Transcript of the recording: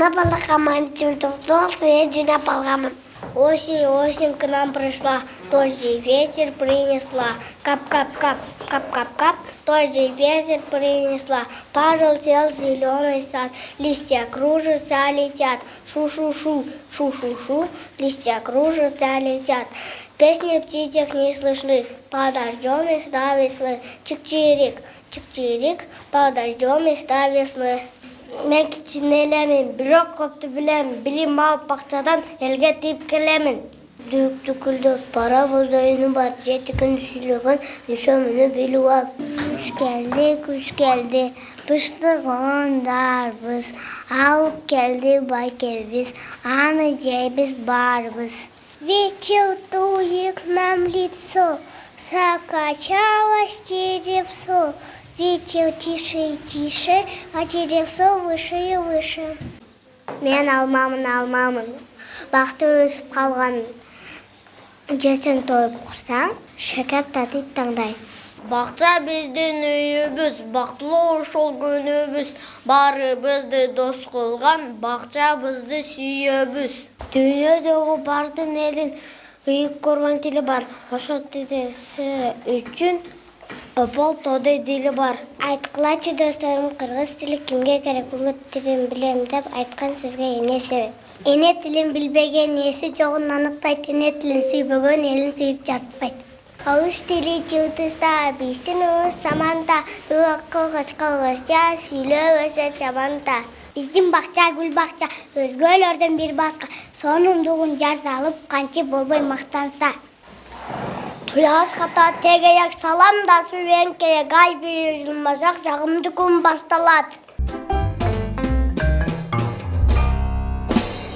Жинап алғанмын, жинап алғанмын. Осень, осень к нам пришла, дождь и ветер принесла. Кап-кап-кап, кап-кап-кап, дождь и ветер принесла. Пожелтел зеленый сад, листья кружатся, летят. Шу-шу-шу, шу-шу-шу, листья кружатся, летят. Песни птичек не слышны, подождем их до весны. Чик-чирик, чик-чирик, подождем их до весны. Мен кичинелемин, бирок көптү билем, билим алып бакчадан элге тийип келемин. Дүктүкүлдөп барабыз ойуну бар, 7 күн сүйлөгөн жашоомуну билип ал. Күз келди, быштыгындарбыз, алып келди байкебиз, аны жейбиз барбыз. Ветер дует к нам лицо, закачалось деревцо. Ветер тише и тише, а деревцо выше и выше. Мен алмамын. Бақты өсіп қалған. Жесең тойып құрсаң, шекер татып таңдай. Бақша біздің үйіміз, бақтылы ошол күніміз. Барыбызды дос қылған, бақша бізді сүйеміз. Дүниедегі бардың елін үйік көрген тілі бар. Ошо тілесі үшін Опол тодай дили бар. Айткылачы досторум, кыргыз тили кимге керек, улут тилин билем деп айткан сөзгө эне себеп. Эне тилин билбеген эси жогун аныктайт, эне тилин сүйбөгөн элин сүйүп жатпайт. Ауыз тили жылтызда, биздин уыз саманда, ылык кылгыч-кылгычча сүйлөп өсөт жаманда. Биздин бакча гүл бакча, өзгөлөрдөн бир башка, сонундугун жар салып, канчы болбой мактанса. Туяс хата тегеяк салам да сүйен керек, ай бүйірілмасақ жағымды күн басталады.